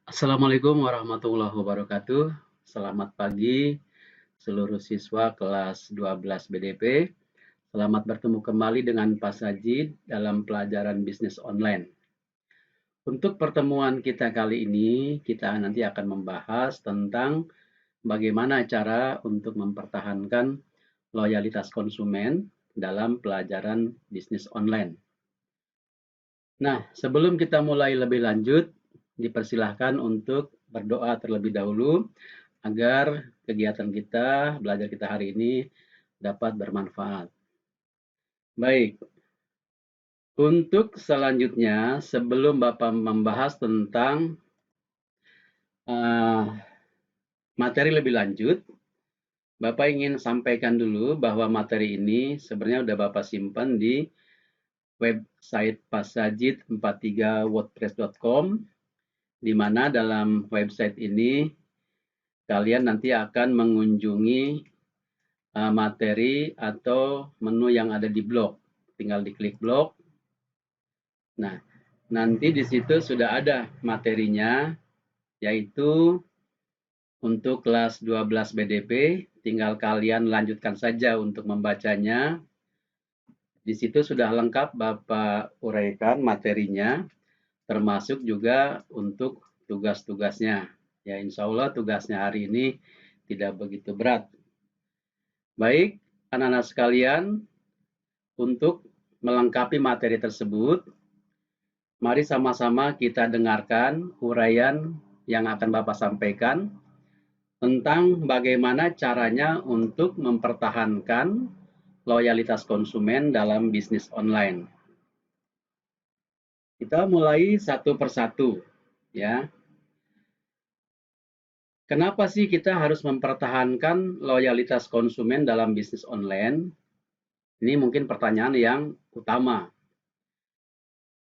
Assalamualaikum warahmatullahi wabarakatuh. Selamat pagi seluruh siswa kelas 12 BDP. Selamat bertemu kembali dengan Pak Sajid dalam pelajaran bisnis online. Untuk pertemuan kita kali ini, kita nanti akan membahas tentang bagaimana cara untuk mempertahankan loyalitas konsumen dalam pelajaran bisnis online. Nah, sebelum kita mulai lebih lanjut, dipersilahkan untuk berdoa terlebih dahulu agar kegiatan kita, belajar kita hari ini dapat bermanfaat. Baik, untuk selanjutnya, sebelum Bapak membahas tentang materi lebih lanjut, Bapak ingin sampaikan dulu bahwa materi ini sebenarnya sudah Bapak simpan di website pasajid43wordpress.com, di mana dalam website ini kalian nanti akan mengunjungi materi atau menu yang ada di blog. Tinggal diklik blog. Nah, nanti di situ sudah ada materinya, yaitu untuk kelas 12 BDP. Tinggal kalian lanjutkan saja untuk membacanya. Di situ sudah lengkap Bapak uraikan materinya, termasuk juga untuk tugas-tugasnya. Ya, insya Allah tugasnya hari ini tidak begitu berat. Baik, anak-anak sekalian, untuk melengkapi materi tersebut, mari sama-sama kita dengarkan uraian yang akan Bapak sampaikan tentang bagaimana caranya untuk mempertahankan loyalitas konsumen dalam bisnis online. Kita mulai satu persatu, ya. Kenapa sih kita harus mempertahankan loyalitas konsumen dalam bisnis online? Ini mungkin pertanyaan yang utama.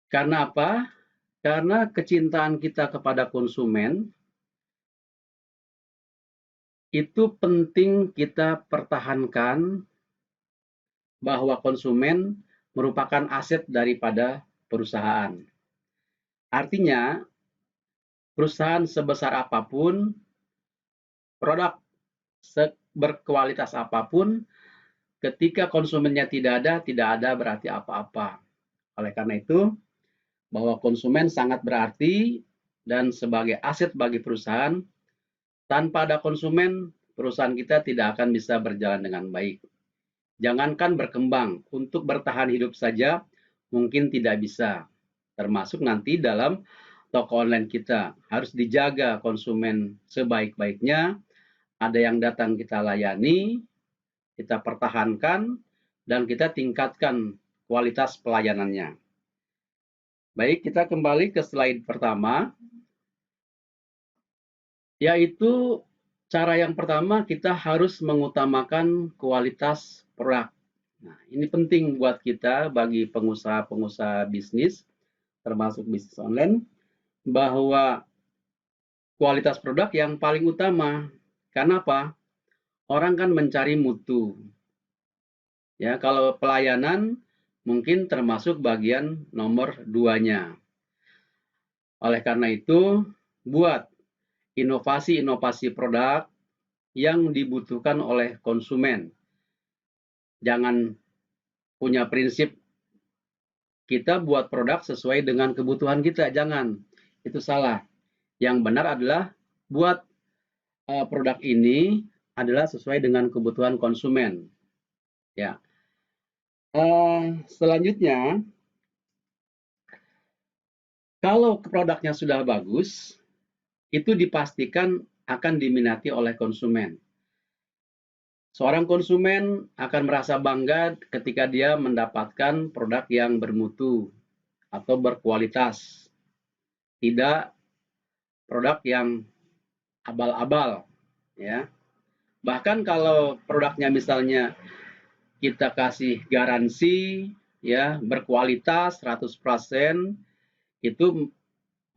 Karena apa? Karena kecintaan kita kepada konsumen itu penting kita pertahankan, bahwa konsumen merupakan aset daripada perusahaan. Artinya, perusahaan sebesar apapun, produk berkualitas apapun, ketika konsumennya tidak ada berarti apa-apa. Oleh karena itu, bahwa konsumen sangat berarti dan sebagai aset bagi perusahaan. Tanpa ada konsumen, perusahaan kita tidak akan bisa berjalan dengan baik. Jangankan berkembang, untuk bertahan hidup saja mungkin tidak bisa. Termasuk nanti dalam toko online kita, harus dijaga konsumen sebaik-baiknya. Ada yang datang kita layani, kita pertahankan, dan kita tingkatkan kualitas pelayanannya. Baik, kita kembali ke slide pertama, yaitu cara yang pertama kita harus mengutamakan kualitas produk. Nah, ini penting buat kita bagi pengusaha-pengusaha bisnis, termasuk bisnis online, bahwa kualitas produk yang paling utama. Karena apa? Orang kan mencari mutu. Ya, kalau pelayanan mungkin termasuk bagian nomor 2-nya. Oleh karena itu, buat inovasi-inovasi produk yang dibutuhkan oleh konsumen. Jangan punya prinsip kita buat produk sesuai dengan kebutuhan kita, jangan. Itu salah. Yang benar adalah buat produk ini adalah sesuai dengan kebutuhan konsumen. Ya. Selanjutnya, kalau produknya sudah bagus, itu dipastikan akan diminati oleh konsumen. Seorang konsumen akan merasa bangga ketika dia mendapatkan produk yang bermutu atau berkualitas, tidak produk yang abal-abal, ya. Bahkan kalau produknya misalnya kita kasih garansi, ya, berkualitas 100%, itu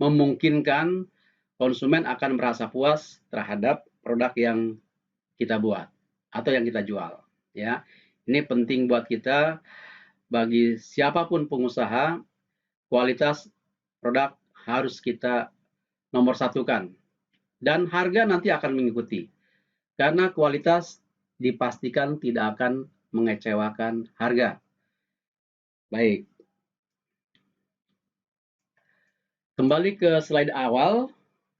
memungkinkan konsumen akan merasa puas terhadap produk yang kita buat atau yang kita jual, ya. Ini penting buat kita, bagi siapapun pengusaha, kualitas produk harus kita nomor satukan. Dan harga nanti akan mengikuti. Karena kualitas dipastikan tidak akan mengecewakan harga. Baik. Kembali ke slide awal.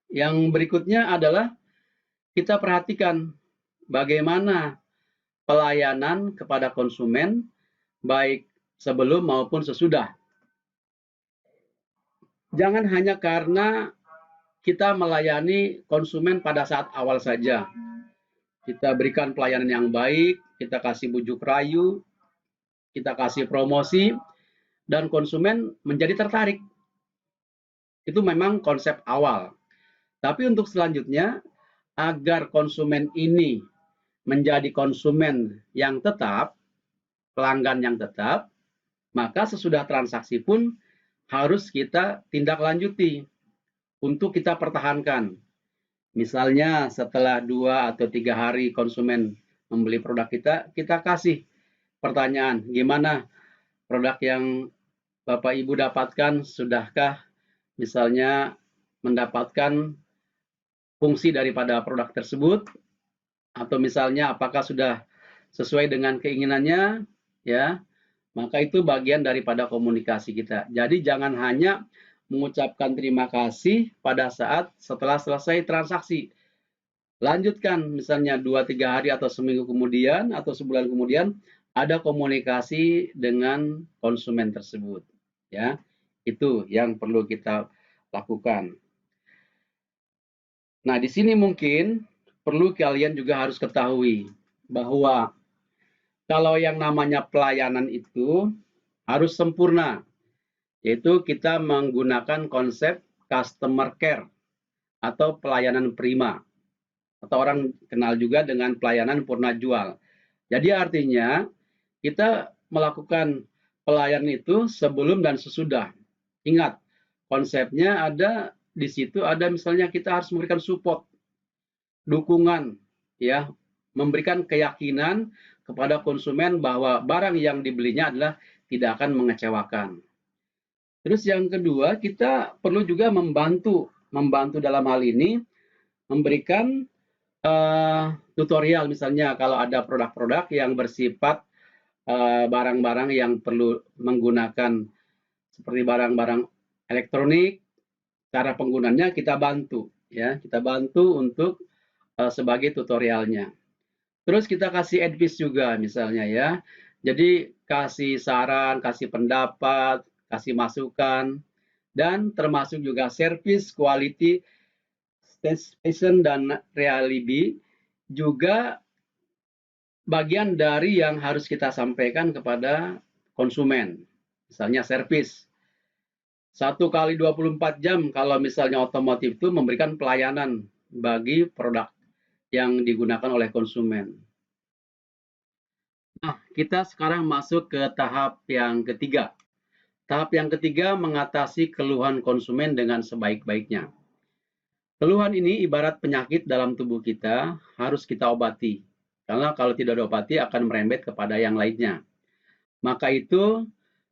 Yang berikutnya adalah kita perhatikan bagaimana pelayanan kepada konsumen baik sebelum maupun sesudah. Jangan hanya karena kita melayani konsumen pada saat awal saja. Kita berikan pelayanan yang baik, kita kasih bujuk rayu, kita kasih promosi, dan konsumen menjadi tertarik. Itu memang konsep awal. Tapi untuk selanjutnya, agar konsumen ini menjadi konsumen yang tetap, pelanggan yang tetap, maka sesudah transaksi pun harus kita tindak lanjuti untuk kita pertahankan. Misalnya setelah 2 atau 3 hari konsumen membeli produk kita, kita kasih pertanyaan, gimana produk yang Bapak Ibu dapatkan, sudahkah misalnya mendapatkan fungsi daripada produk tersebut, atau misalnya apakah sudah sesuai dengan keinginannya, ya, maka itu bagian daripada komunikasi kita. Jadi jangan hanya mengucapkan terima kasih pada saat setelah selesai transaksi. Lanjutkan misalnya 2-3 hari atau seminggu kemudian atau sebulan kemudian ada komunikasi dengan konsumen tersebut, ya. Itu yang perlu kita lakukan. Nah, di sini mungkin perlu kalian juga harus ketahui bahwa kalau yang namanya pelayanan itu harus sempurna, yaitu kita menggunakan konsep customer care atau pelayanan prima, atau orang kenal juga dengan pelayanan purna jual. Jadi artinya kita melakukan pelayanan itu sebelum dan sesudah. Ingat, konsepnya ada di situ, ada misalnya kita harus memberikan support, dukungan, ya, memberikan keyakinan kepada konsumen bahwa barang yang dibelinya adalah tidak akan mengecewakan. Terus yang kedua, kita perlu juga membantu dalam hal ini, memberikan tutorial misalnya kalau ada produk-produk yang bersifat barang-barang yang perlu menggunakan seperti barang-barang elektronik, cara penggunaannya kita bantu, ya, kita bantu untuk sebagai tutorialnya. Terus kita kasih advice juga misalnya, ya. Jadi kasih saran, kasih pendapat, kasih masukan, dan termasuk juga service, quality, station, dan reliability juga bagian dari yang harus kita sampaikan kepada konsumen. Misalnya service. 1 kali 24 jam kalau misalnya otomotif itu memberikan pelayanan bagi produk yang digunakan oleh konsumen. Nah, kita sekarang masuk ke tahap yang ketiga. Tahap yang ketiga mengatasi keluhan konsumen dengan sebaik-baiknya. Keluhan ini ibarat penyakit dalam tubuh kita, harus kita obati. Karena kalau tidak diobati akan merembet kepada yang lainnya. Maka itu,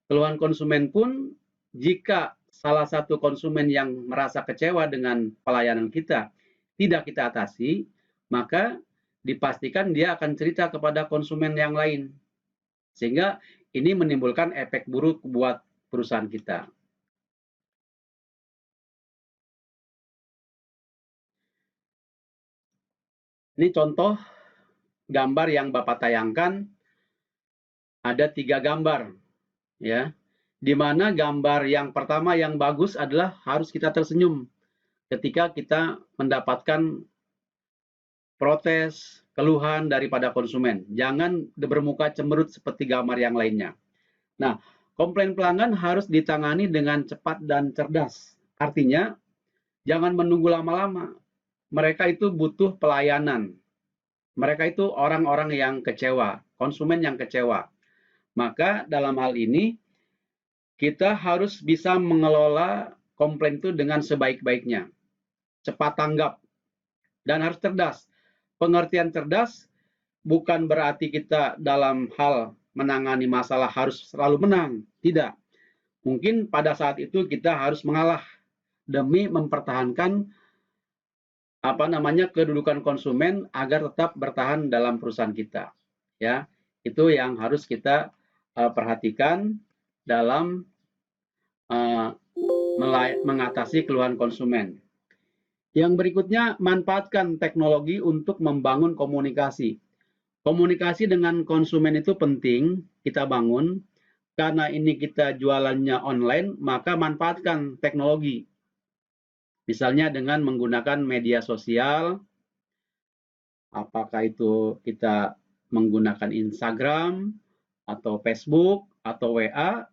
keluhan konsumen pun jika salah satu konsumen yang merasa kecewa dengan pelayanan kita tidak kita atasi, maka dipastikan dia akan cerita kepada konsumen yang lain. Sehingga ini menimbulkan efek buruk buat perusahaan kita. Ini contoh gambar yang Bapak tayangkan, ada 3 gambar, ya. Di mana gambar yang pertama yang bagus adalah harus kita tersenyum ketika kita mendapatkan protes, keluhan daripada konsumen. Jangan bermuka cemberut seperti gambar yang lainnya. Nah, komplain pelanggan harus ditangani dengan cepat dan cerdas. Artinya, jangan menunggu lama-lama. Mereka itu butuh pelayanan. Mereka itu orang-orang yang kecewa, konsumen yang kecewa. Maka dalam hal ini, kita harus bisa mengelola komplain itu dengan sebaik-baiknya. Cepat tanggap. Dan harus cerdas. Pengertian cerdas bukan berarti kita dalam hal menangani masalah harus selalu menang. Tidak. Mungkin pada saat itu kita harus mengalah. demi mempertahankan kedudukan konsumen agar tetap bertahan dalam perusahaan kita. Ya, itu yang harus kita perhatikan dalam mengatasi keluhan konsumen. Yang berikutnya, manfaatkan teknologi untuk membangun komunikasi. Komunikasi dengan konsumen itu penting kita bangun, karena ini kita jualannya online, maka manfaatkan teknologi. Misalnya dengan menggunakan media sosial, apakah itu kita menggunakan Instagram, atau Facebook, atau WA,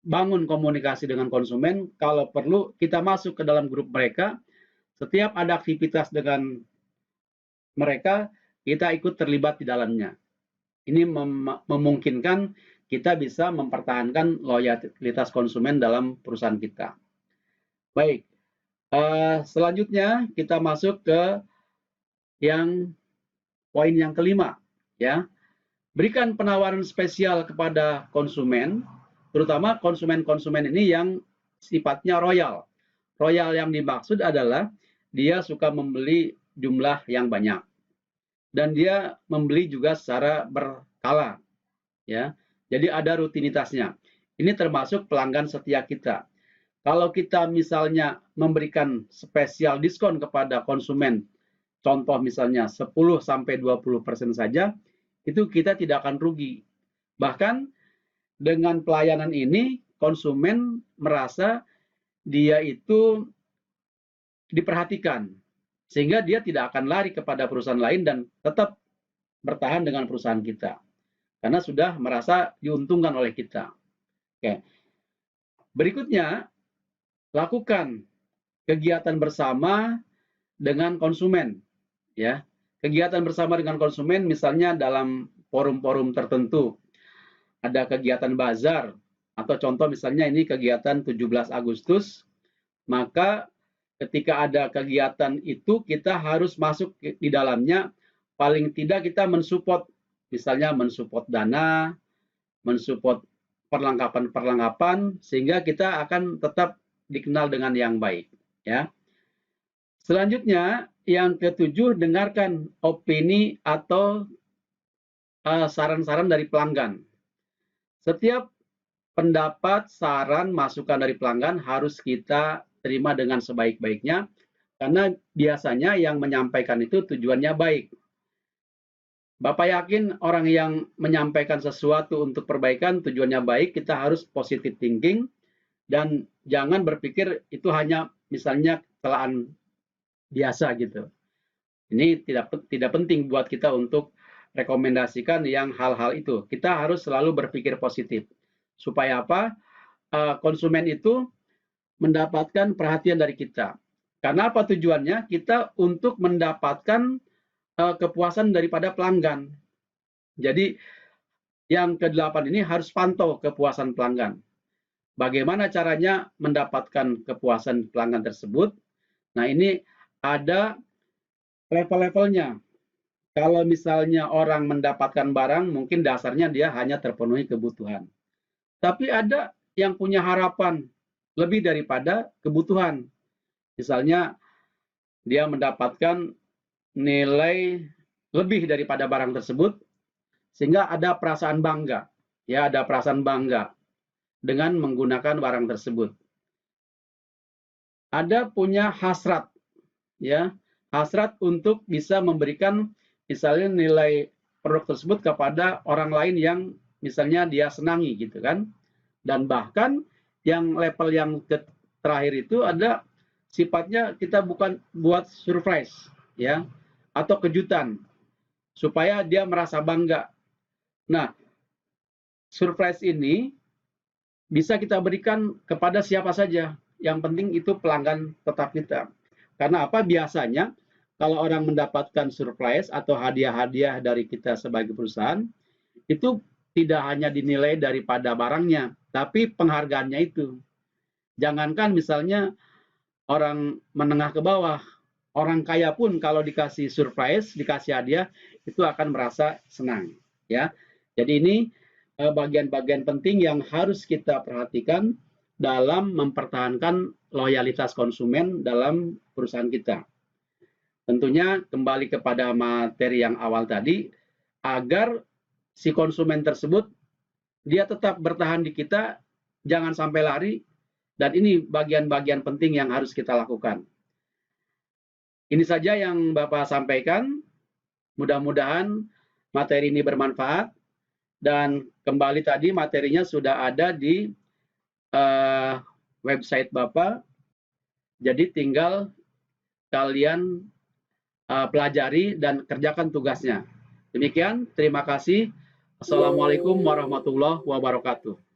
bangun komunikasi dengan konsumen. Kalau perlu, kita masuk ke dalam grup mereka. Setiap ada aktivitas dengan mereka, kita ikut terlibat di dalamnya. Ini memungkinkan kita bisa mempertahankan loyalitas konsumen dalam perusahaan kita. Baik, selanjutnya kita masuk ke poin yang kelima. Ya, berikan penawaran spesial kepada konsumen, terutama konsumen-konsumen ini yang sifatnya royal. Royal yang dimaksud adalah dia suka membeli jumlah yang banyak dan dia membeli juga secara berkala, ya. Jadi ada rutinitasnya. Ini termasuk pelanggan setia kita. Kalau kita misalnya memberikan spesial diskon kepada konsumen, contoh misalnya 10-20% saja, itu kita tidak akan rugi. Bahkan dengan pelayanan ini konsumen merasa dia itu diperhatikan, sehingga dia tidak akan lari kepada perusahaan lain dan tetap bertahan dengan perusahaan kita, karena sudah merasa diuntungkan oleh kita. Oke. Berikutnya, lakukan kegiatan bersama dengan konsumen. Ya, kegiatan bersama dengan konsumen, misalnya dalam forum-forum tertentu, ada kegiatan bazar, atau contoh misalnya ini kegiatan 17 Agustus, maka ketika ada kegiatan itu kita harus masuk di dalamnya, paling tidak kita mensupport, misalnya mensupport dana, mensupport perlengkapan-perlengkapan, sehingga kita akan tetap dikenal dengan yang baik. Ya. Selanjutnya, yang ketujuh, dengarkan opini atau saran-saran dari pelanggan. Setiap pendapat, saran, masukan dari pelanggan harus kita terima dengan sebaik-baiknya, karena biasanya yang menyampaikan itu tujuannya baik. Bapak yakin orang yang menyampaikan sesuatu untuk perbaikan tujuannya baik, kita harus positive thinking, dan jangan berpikir itu hanya misalnya kesalahan biasa gitu. Ini tidak penting buat kita untuk rekomendasikan yang hal-hal itu. Kita harus selalu berpikir positif. Supaya apa? Konsumen itu mendapatkan perhatian dari kita. Karena apa tujuannya? Kita untuk mendapatkan kepuasan daripada pelanggan. Jadi yang ke-8 ini harus pantau kepuasan pelanggan. Bagaimana caranya mendapatkan kepuasan pelanggan tersebut? Nah, ini ada level-levelnya. Kalau misalnya orang mendapatkan barang, mungkin dasarnya dia hanya terpenuhi kebutuhan. Tapi ada yang punya harapan lebih daripada kebutuhan. Misalnya dia mendapatkan nilai lebih daripada barang tersebut, sehingga ada perasaan bangga. Ya, ada perasaan bangga dengan menggunakan barang tersebut. Ada punya hasrat, ya, hasrat untuk bisa memberikan misalnya nilai produk tersebut kepada orang lain yang misalnya dia senangi gitu kan. Dan bahkan yang level yang terakhir itu ada sifatnya kita bukan buat surprise, ya, atau kejutan supaya dia merasa bangga. Nah, surprise ini bisa kita berikan kepada siapa saja. Yang penting itu pelanggan tetap kita. Karena apa? Biasanya kalau orang mendapatkan surprise atau hadiah-hadiah dari kita sebagai perusahaan, itu tidak hanya dinilai daripada barangnya, tapi penghargaannya itu. Jangankan misalnya orang menengah ke bawah, orang kaya pun kalau dikasih surprise, dikasih hadiah, itu akan merasa senang. Ya, jadi ini bagian-bagian penting yang harus kita perhatikan dalam mempertahankan loyalitas konsumen dalam perusahaan kita. Tentunya kembali kepada materi yang awal tadi, agar si konsumen tersebut dia tetap bertahan di kita, jangan sampai lari, dan ini bagian-bagian penting yang harus kita lakukan. Ini saja yang Bapak sampaikan, mudah-mudahan materi ini bermanfaat, dan kembali tadi materinya sudah ada di website Bapak, jadi tinggal kalian pelajari dan kerjakan tugasnya. Demikian, terima kasih. Assalamualaikum warahmatullahi wabarakatuh.